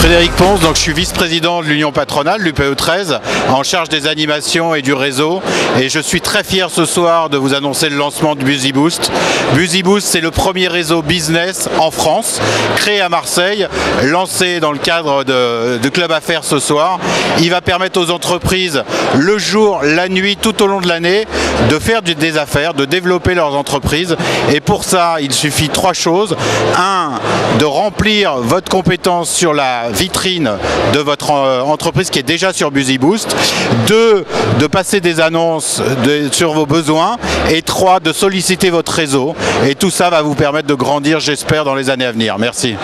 Frédéric Ponce, donc je suis vice-président de l'Union patronale, l'UPE 13, en charge des animations et du réseau. Et je suis très fier ce soir de vous annoncer le lancement de BusyBoost. BusyBoost, c'est le premier réseau business en France, créé à Marseille, lancé dans le cadre de Club Affaires ce soir. Il va permettre aux entreprises, le jour, la nuit, tout au long de l'année, de faire des affaires, de développer leurs entreprises. Et pour ça, il suffit trois choses. Un, de remplir votre compétence sur la vitrine de votre entreprise qui est déjà sur BusyBoost. 2, de passer des annonces sur vos besoins. Et 3, de solliciter votre réseau. Et tout ça va vous permettre de grandir, j'espère, dans les années à venir. Merci.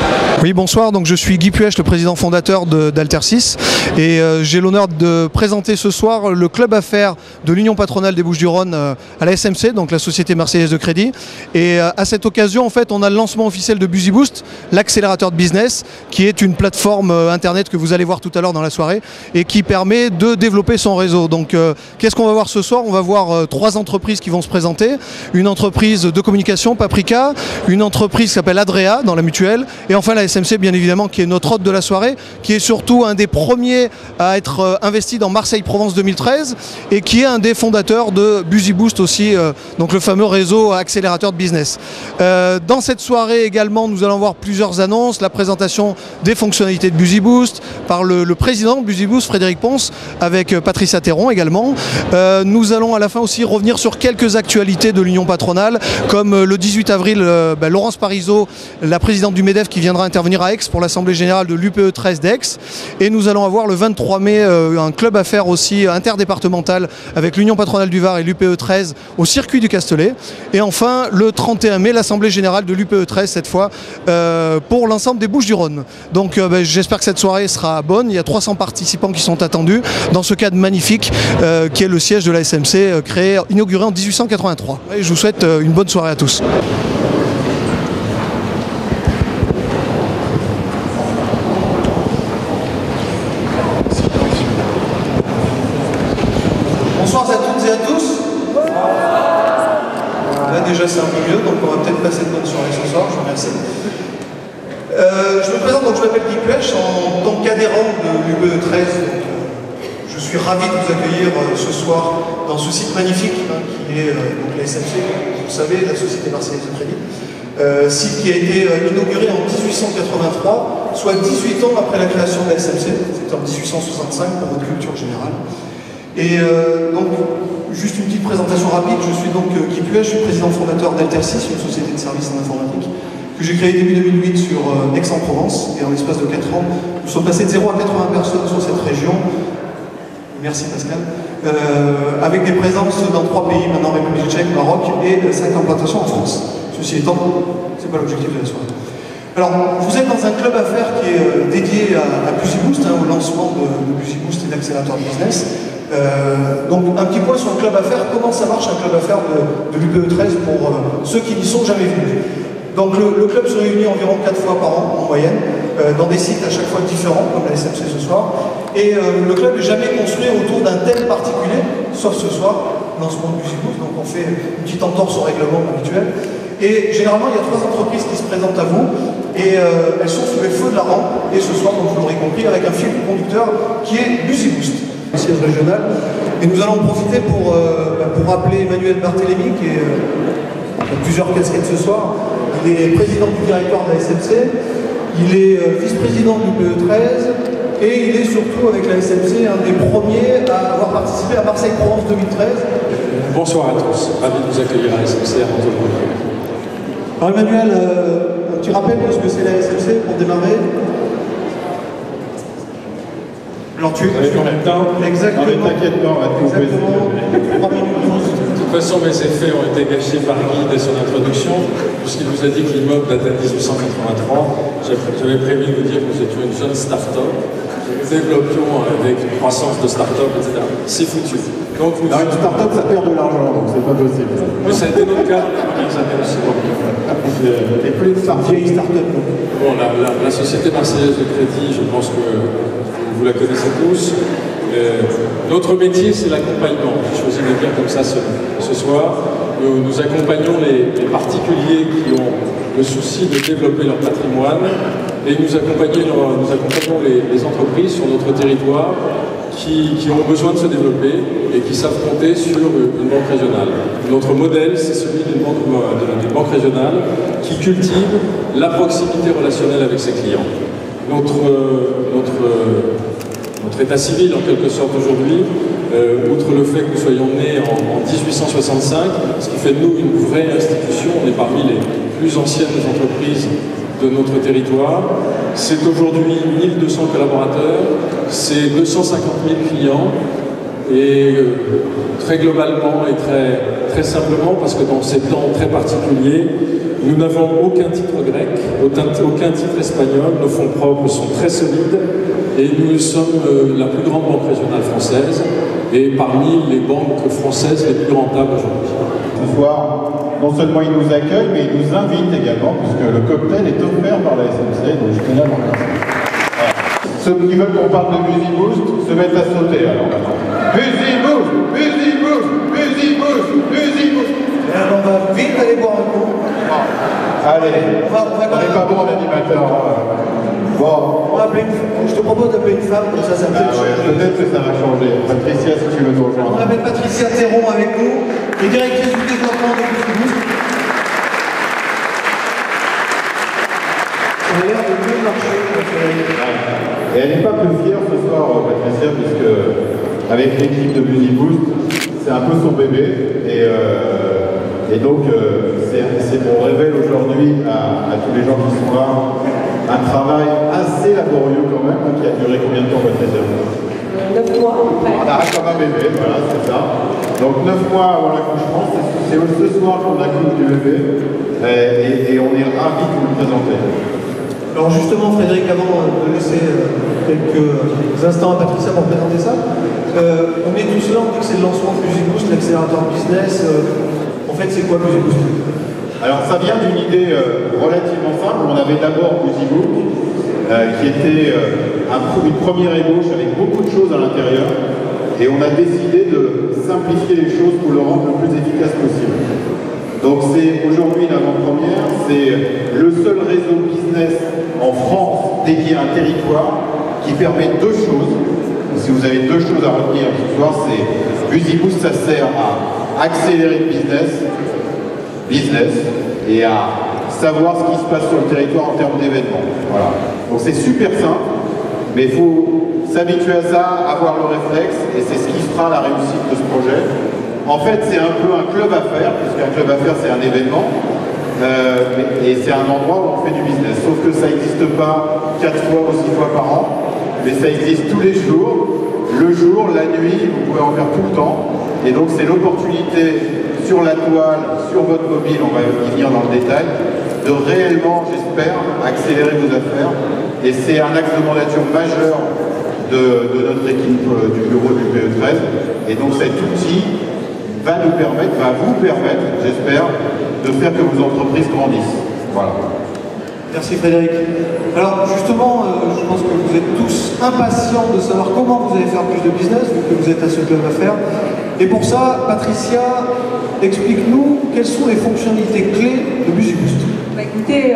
Oui, bonsoir. Donc, je suis Guy Puech, le président fondateur d'Altersis. Et j'ai l'honneur de présenter ce soir le club affaires de l'Union patronale des Bouches-du-Rhône à la SMC, donc la Société Marseillaise de Crédit. Et à cette occasion, en fait, on a le lancement officiel de BusyBoost, l'accélérateur de business, qui est une plateforme internet que vous allez voir tout à l'heure dans la soirée et qui permet de développer son réseau. Donc, qu'est-ce qu'on va voir ce soir? On va voir 3 entreprises qui vont se présenter. Une entreprise de communication, Paprika, une entreprise qui s'appelle Adrea dans la mutuelle, et enfin la SMC, bien évidemment, qui est notre hôte de la soirée, qui est surtout un des premiers à être investi dans Marseille-Provence 2013 et qui est un des fondateurs de BusyBoost aussi, donc le fameux réseau accélérateur de business. Dans cette soirée également, nous allons voir plusieurs annonces, la présentation des fonctionnalités de BusyBoost par le président de BusyBoost, Frédéric Ponce, avec Patricia Théron également. Nous allons à la fin aussi revenir sur quelques actualités de l'Union patronale, comme le 18 avril, Laurence Parisot, la présidente du MEDEF, qui viendra intervenir à Aix pour l'Assemblée Générale de l'UPE 13 d'Aix. Et nous allons avoir le 23 mai un club affaires aussi interdépartemental avec l'Union patronale du Var et l'UPE 13 au circuit du Castellet. Et enfin, le 31 mai, l'Assemblée Générale de l'UPE 13, cette fois, pour l'ensemble des Bouches-du-Rhône. Donc j'espère que cette soirée sera bonne. Il y a 300 participants qui sont attendus dans ce cadre magnifique qui est le siège de la SMC, inauguré en 1883. Et je vous souhaite une bonne soirée à tous. Bonsoir à toutes et à tous. Là déjà c'est un peu mieux, donc on va peut-être passer de bonne soirée ce soir, je vous remercie. Je me présente, donc je m'appelle Guy Puech, en tant qu'adhérent de l'UPE 13. Je suis ravi de vous accueillir ce soir dans ce site magnifique qui est donc la SMC, vous le savez, la Société Marseillaise de Crédit. Site qui a été inauguré en 1883, soit 18 ans après la création de la SMC, c'était en 1865 pour votre culture générale. Et donc, juste une petite présentation rapide, je suis donc Guy Puech, je suis président fondateur d'Altersis, une société de services en informatique, que j'ai créée début 2008 sur Aix-en-Provence, et en l'espace de 4 ans, nous sommes passés de 0 à 80 personnes sur cette région. Merci Pascal. Avec des présences dans 3 pays, maintenant République tchèque, Maroc, et 5 implantations en France. Ceci étant, c'est pas l'objectif de la soirée. Alors, vous êtes dans un club affaires qui est dédié à BusyBoost, au lancement de BusyBoost et d'accélérateur de business. Donc un petit point sur le club affaires, comment ça marche un club affaires de l'UPE 13 pour ceux qui n'y sont jamais venus. Donc le club se réunit environ 4 fois par an en moyenne, dans des sites à chaque fois différents, comme la SMC ce soir. Et le club n'est jamais construit autour d'un thème particulier, sauf ce soir, lancement de BusyBoost, donc on fait une petite entorse au règlement habituel. Et généralement il y a 3 entreprises qui se présentent à vous, et elles sont sous les feux de la rampe, et ce soir, comme vous l'aurez compris, avec un fil conducteur qui est BusyBoost, siège régional. Et nous allons en profiter pour rappeler Emmanuel Barthélémy, qui a plusieurs casquettes ce soir. Il est président du directoire de la SMC, il est vice-président du l'UPE 13, et il est surtout, avec la SMC, un des premiers à avoir participé à Marseille-Provence 2013. Bonsoir à tous, ravi de vous accueillir à la SMC. Alors Emmanuel, un petit rappel de ce que c'est la SMC pour démarrer. Alors tu avez combien de temps? Exactement. Non, t'inquiète pas, on va te couper. Exactement. 3 minutes. De toute façon, mes effets ont été gâchés par Guy dès son introduction, puisqu'il vous a dit que l'immeuble datait de 1883. J'avais prévu de vous dire que nous étions une jeune start-up, que nous développions avec une croissance de start-up, etc. C'est foutu. Donc, une start-up, ça perd de l'argent, donc c'est pas possible. Mais ça a été notre cas les premières années aussi. Et plus de vieille start-up. Bon, la Société Marseillaise de Crédit, je pense que vous la connaissez tous. Notre métier, c'est l'accompagnement. J'ai choisi de le dire comme ça ce soir. Nous accompagnons les particuliers qui ont le souci de développer leur patrimoine et nous accompagnons les entreprises sur notre territoire qui ont besoin de se développer et qui savent compter sur une banque régionale. Notre modèle, c'est celui d'une banque régionale qui cultive la proximité relationnelle avec ses clients. Notre état civil, en quelque sorte, aujourd'hui, outre le fait que nous soyons nés en 1865, ce qui fait de nous une vraie institution, on est parmi les plus anciennes entreprises de notre territoire. C'est aujourd'hui 1200 collaborateurs, c'est 250 000 clients, et très globalement et très simplement, parce que dans ces temps très particuliers, nous n'avons aucun titre grec, aucun titre espagnol, nos fonds propres sont très solides, et nous sommes la plus grande banque régionale française, et parmi les banques françaises les plus rentables aujourd'hui. Ce soir, non seulement il nous accueille, mais il nous invite également, puisque le cocktail est offert par la SMC, donc je tenais à l'en remercier. Ceux qui veulent qu'on parle de BusyBoost se mettent à sauter alors maintenant. BusyBoost, BusyBoost, BusyBoost, BusyBoost. On va vite aller boire un coup. Allez, on n'est pas bon en animateur. Bon. Je te propose d'appeler une femme, comme ça me fait changer. Peut-être que ça va changer. Patricia, si tu veux nous rejoindre. On appelle Patricia Théron avec nous, qui est directrice du développement de BusyBoost. Ça a l'air de mieux marcher. Et elle n'est pas plus fière ce soir, Patricia, puisque avec l'équipe de BusyBoost, c'est un peu son bébé. Et donc, on révèle aujourd'hui à tous les gens qui sont là un travail assez laborieux quand même, qui a duré combien de temps, Patricia? 9 mois, après. On arrête comme un bébé, voilà, c'est ça. Donc 9 mois avant l'accouchement, c'est ce soir qu'on accouche du bébé, et on est ravis de vous le présenter. Alors justement, Frédéric, avant de laisser quelques instants à Patricia pour présenter ça, on est tous là, on dit que c'est le lancement de BusyBoost, l'accélérateur business. En fait, c'est quoi BusyBoost? Alors ça vient d'une idée relativement simple. On avait d'abord BusyBook, qui était une première ébauche avec beaucoup de choses à l'intérieur, et on a décidé de simplifier les choses pour le rendre le plus efficace possible. Donc c'est aujourd'hui une avant-première, c'est le seul réseau business en France dédié à un territoire qui permet deux choses. Si vous avez deux choses à retenir ce soir, c'est BusyBoost, ça sert à accélérer le business et à savoir ce qui se passe sur le territoire en termes d'événements. Voilà. Donc c'est super simple, mais il faut s'habituer à ça, avoir le réflexe, et c'est ce qui fera la réussite de ce projet. En fait, c'est un peu un club à faire, puisqu'un club à faire, c'est un événement, et c'est un endroit où on fait du business. Sauf que ça n'existe pas 4 fois ou 6 fois par an, mais ça existe tous les jours, le jour, la nuit, vous pouvez en faire tout le temps. Et donc c'est l'opportunité sur la toile, sur votre mobile, on va y venir dans le détail, de réellement, j'espère, accélérer vos affaires. Et c'est un axe de mandature majeur de notre équipe du bureau du PE13. Et donc cet outil va vous permettre, j'espère, de faire que vos entreprises grandissent. Voilà. Merci Frédéric. Alors justement, je pense que vous êtes tous impatients de savoir comment vous allez faire plus de business, vu que vous êtes à ce club à faire. Et pour ça, Patricia, explique-nous quelles sont les fonctionnalités clés de BusyBoost. Bah écoutez,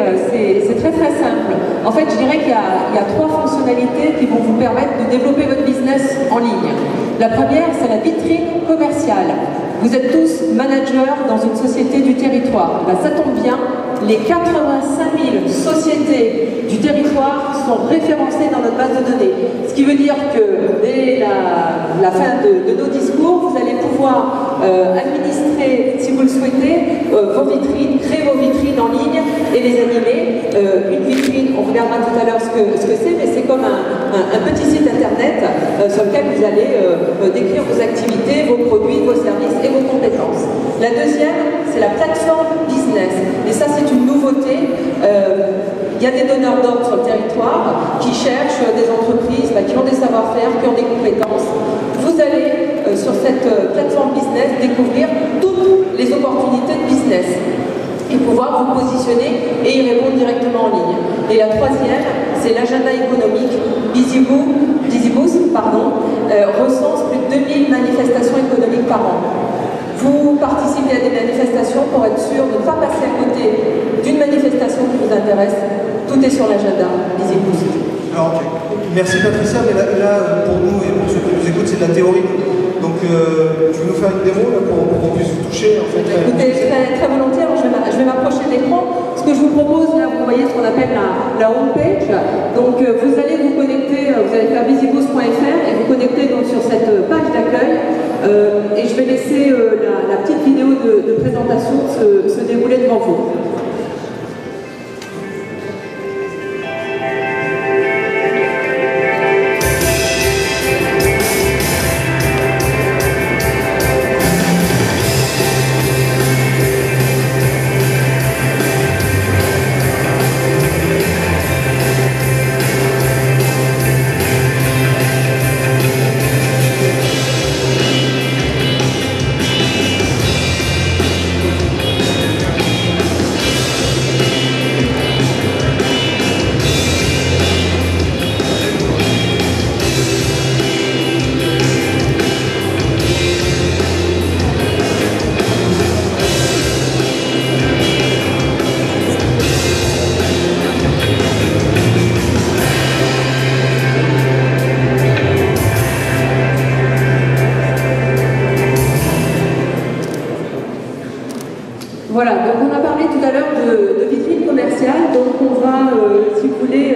c'est très simple. En fait, je dirais qu'il y a 3 fonctionnalités qui vont vous permettre de développer votre business en ligne. La première, c'est la vitrine commerciale. Vous êtes tous managers dans une société du territoire. Bah, ça tombe bien, les 85 000 sociétés du territoire sont référencées dans notre base de données. Ce qui veut dire que dès la fin de nos discours, vous allez pouvoir administrer, si vous le souhaitez, vos vitrines, créer vos vitrines en ligne et les animer. Une vitrine, on regardera tout à l'heure ce que c'est, mais c'est comme un petit site internet sur lequel vous allez décrire vos activités, vos produits, vos services et vos compétences. La deuxième, c'est la plateforme business. Et ça, c'est une nouveauté. Il y a des donneurs d'ordre sur le territoire qui cherchent des entreprises qui ont des savoir-faire, qui ont des compétences. Vous allez, sur cette plateforme business, découvrir toutes les opportunités de business et pouvoir vous positionner et y répondre directement en ligne. Et la troisième, c'est l'agenda économique. BusyBoost recense plus de 2000 manifestations économiques par an. Vous participez à des manifestations pour être sûr de ne pas passer à côté d'une manifestation qui vous intéresse. Tout est sur l'agenda BusyBoost. Alors, merci Patricia, mais là, pour nous et pour ceux qui nous écoutent, c'est de la théorie. Donc, tu veux nous faire une démo là, pour qu'on puisse vous toucher en fait. Écoutez, très volontiers, alors je vais m'approcher de l'écran. Ce que je vous propose là, vous voyez ce qu'on appelle la home page. Donc vous allez vous connecter, vous allez faire busyboost.fr et vous connecter donc sur cette page d'accueil. Et je vais laisser la petite vidéo de présentation se dérouler devant vous. Voilà, donc on a parlé tout à l'heure de vitrine commerciale, donc on va, si vous voulez,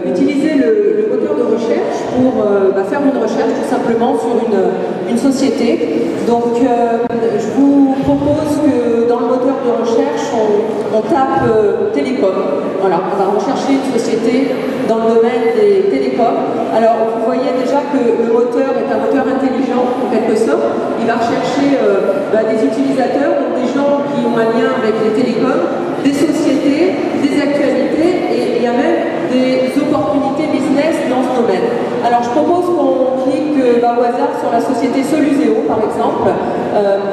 utiliser le moteur de recherche pour faire une recherche tout simplement sur une société. Donc je vous propose que dans le moteur de recherche, on tape télécom. Voilà, on va rechercher une société dans le domaine des télécoms. Alors vous voyez déjà que le moteur est un moteur intelligent en quelque sorte. Il va rechercher des utilisateurs, donc des gens qui ont un lien avec les télécoms, des sociétés, des actualités et il y a même des opportunités business dans ce domaine. Alors je propose qu'on clique au hasard sur la société Soluzeo par exemple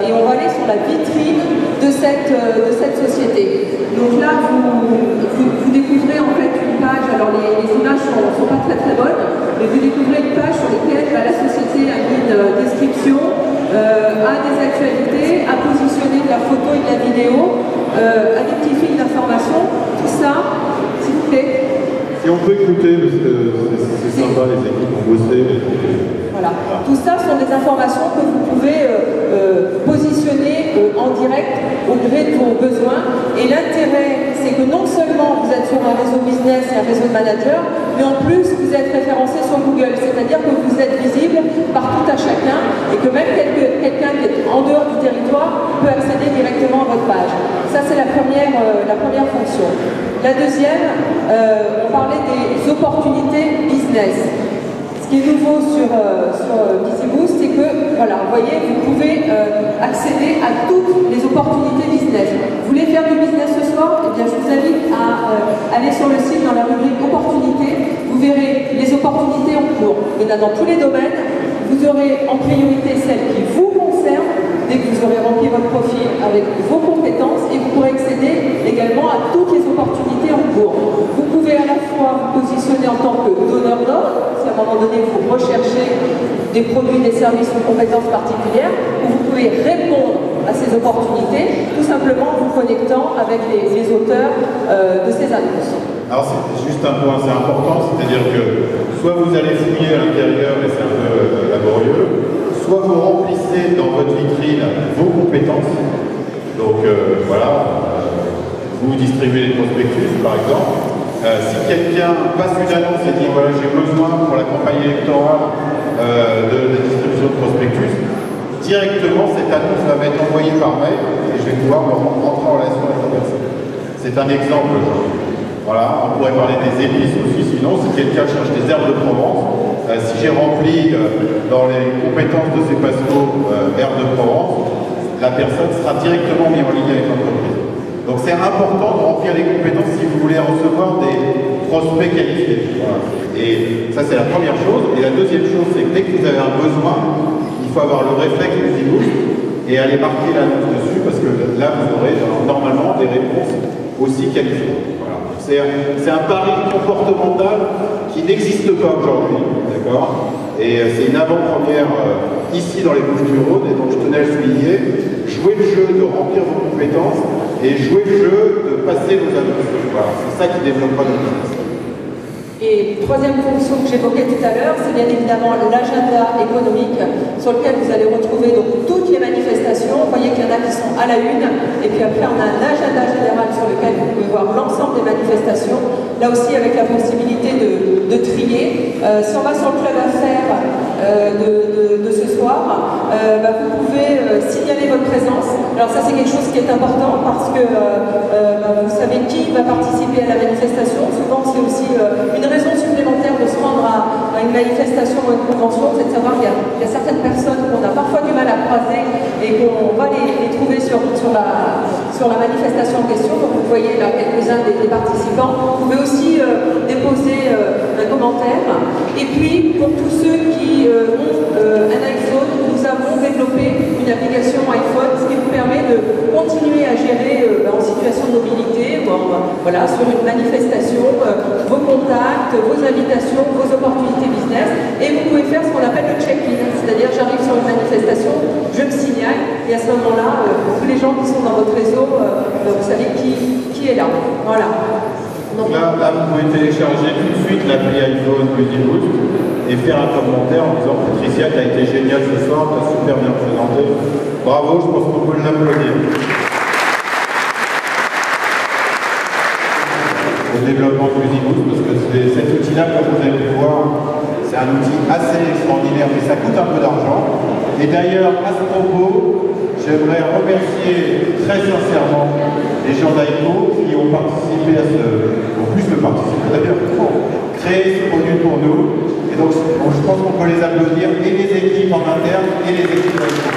et on va aller sur la vitrine de cette société. Donc là vous découvrez en fait une page, alors les images ne sont pas très bonnes, mais vous découvrez une page sur laquelle la société a mis une description, a des actualités, a positionné de la photo et de la vidéo, a des petits fils d'information, tout ça, s'il vous plaît. Si on peut écouter, parce que c'est sympa, les équipes ont bossé. Voilà. Tout ça sont des informations que vous pouvez positionner en direct au gré de vos besoins. Et l'intérêt, c'est que non seulement vous êtes sur un réseau business et un réseau de managers, mais en plus vous êtes référencé sur Google. C'est-à-dire que vous êtes visible par tout à chacun et que même quelqu'un qui est en dehors du territoire peut accéder directement à votre page. Ça, c'est la première fonction. La deuxième, on parlait des opportunités business. Ce qui est nouveau sur BusyBoost, c'est que, voilà, vous voyez, vous pouvez accéder à toutes les opportunités business. Vous voulez faire du business ce soir? Eh bien, je vous invite à aller sur le site dans la rubrique opportunités. Vous verrez les opportunités en cours. Il y en a dans tous les domaines. Vous aurez en priorité celles qui vous concernent dès que vous aurez rempli votre profil avec vos compétences et vous pourrez accéder également à toutes les opportunités en cours. Vous pouvez à la fois vous positionner en tant que donneur d'ordre, si à un moment donné vous recherchez des produits, des services ou compétences particulières, ou vous pouvez répondre à ces opportunités tout simplement en vous connectant avec les auteurs de ces annonces. Alors c'est juste un point assez important, c'est-à-dire que soit vous allez fouiller à l'intérieur et c'est un peu laborieux, soit vous remplissez dans votre vitrine vos compétences. Donc voilà, vous distribuez les prospectus par exemple. Si quelqu'un passe une annonce et dit voilà j'ai besoin pour la campagne électorale de la distribution de prospectus, directement cette annonce va m'être envoyée par mail et je vais pouvoir me rentrer en relation avec la personne. C'est un exemple. Voilà, on pourrait parler des épices aussi, sinon si quelqu'un cherche des herbes de Provence, si j'ai rempli dans les compétences de ces pastos herbes de Provence, la personne sera directement mise en ligne avec l'entreprise. Donc c'est important de remplir les compétences si vous voulez recevoir des prospects qualifiés. Voilà. Et ça c'est la première chose. Et la deuxième chose, c'est que dès que vous avez un besoin, il faut avoir le réflexe BusyBoost et aller marquer l'annonce dessus parce que là vous aurez normalement des réponses aussi qualifiées. Voilà. C'est un pari comportemental qui n'existe pas aujourd'hui, d'accord? Et c'est une avant-première ici dans les Bouches-du-Rhône, et donc je tenais à le souligner. Jouer le jeu de remplir vos compétences et jouer le jeu de passer vos annonces. Voilà, c'est ça qui développera notre business. Et troisième fonction que j'évoquais tout à l'heure, c'est bien évidemment l'agenda économique sur lequel vous allez retrouver donc toutes les manifestations. Vous voyez qu'il y en a qui sont à la une, et puis après on a un agenda général sur lequel vous pouvez voir l'ensemble des manifestations. Là aussi avec la possibilité de trier. Si on va sur le club affaires de ce soir, vous pouvez signaler votre présence. Alors ça c'est quelque chose qui est important parce que vous savez qui va participer à la manifestation. Souvent c'est aussi une raison supplémentaire de se rendre à une manifestation ou à une convention, c'est de savoir qu'il y a certaines personnes qu'on a parfois du mal à croiser et qu'on va les trouver sur la manifestation en question. Donc vous voyez là quelques-uns des participants. Vous pouvez aussi déposer un commentaire. Et puis pour tous ceux qui ont un iPhone, nous avons développé une application iPhone, ce qui vous permet de continuer à gérer en situation de mobilité, voilà, sur une manifestation, vos contacts, vos invitations, vos opportunités business, et vous pouvez faire ce qu'on appelle le check-in, c'est-à-dire j'arrive sur une manifestation, je me signale, et à ce moment-là, tous les gens qui sont dans votre réseau, vous savez qui est là. Voilà. Donc là, vous pouvez télécharger tout de suite l'appli iPhone BusyBoost et faire un commentaire en disant Patricia, tu as été génial ce soir, tu as super bien présenté. Bravo, je pense qu'on peut l'applaudir. Au développement de BusyBoost, parce que cet outil-là, comme vous avez pu voir, c'est un outil assez extraordinaire, mais ça coûte un peu d'argent. Et d'ailleurs, à ce propos, j'aimerais remercier très sincèrement les gens d'ICO qui ont participé à en plus de participer d'ailleurs, pour créer ce produit pour nous. Et donc, je pense qu'on peut les applaudir, et les équipes en interne, et les équipes d'ICO.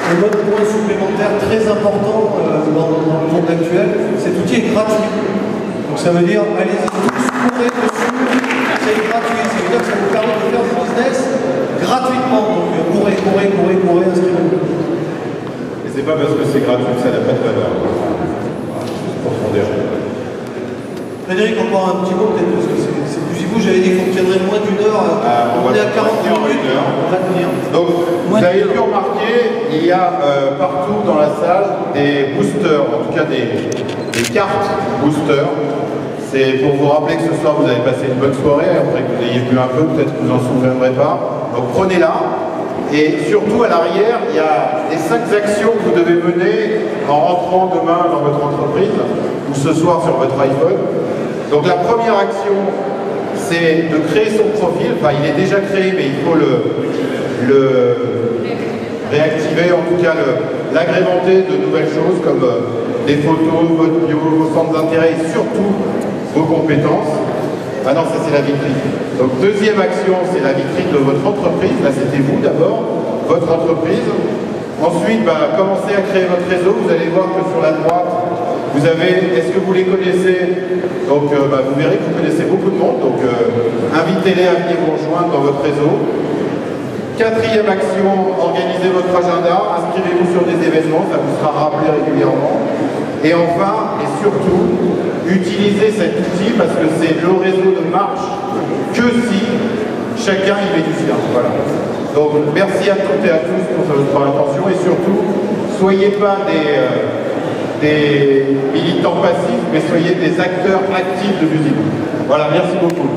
Un autre point supplémentaire très important dans le monde actuel, cet outil est gratuit. Donc ça veut dire, allez-y tous, courez dessus, c'est gratuit. Ça veut dire que ça vous permet de faire du business gratuitement. Donc courez, inscrivez-vous. Et c'est pas parce que c'est gratuit que ça n'a pas de valeur. Pour fonder. Frédéric, encore un petit mot peut-être, parce que c'est BusyBoost, j'avais dit qu'on tiendrait moins d'une heure. On est à 40 minutes, on va tenir. Donc, vous avez pu remarquer, il y a partout dans la salle des boosters, en tout cas des cartes boosters. C'est pour vous rappeler que ce soir vous avez passé une bonne soirée, après que vous ayez bu un peu, peut-être que vous n'en souviendrez pas. Donc prenez-la. Et surtout à l'arrière, il y a les 5 actions que vous devez mener en rentrant demain dans votre entreprise ou ce soir sur votre iPhone. Donc la première action, c'est de créer son profil. Enfin, il est déjà créé, mais il faut le réactiver, en tout cas l'agrémenter de nouvelles choses comme des photos, votre bio, vos centres d'intérêt et surtout vos compétences. Ah non, ça c'est la vitrine. Donc deuxième action, c'est la vitrine de votre entreprise. Là c'était vous d'abord, votre entreprise. Ensuite, commencez à créer votre réseau. Vous allez voir que sur la droite, vous avez, est-ce que vous les connaissez? Donc vous verrez que vous connaissez beaucoup de monde. Donc invitez-les à venir vous rejoindre dans votre réseau. Quatrième action, organisez votre agenda. Inscrivez-vous sur des événements, ça vous sera rappelé régulièrement. Et enfin, et surtout, utilisez cet outil parce que c'est le réseau ne marche que si chacun y met du sien. Voilà. Donc merci à toutes et à tous pour votre attention et surtout, soyez pas des militants passifs, mais soyez des acteurs actifs de BusyBoost. Voilà, merci beaucoup.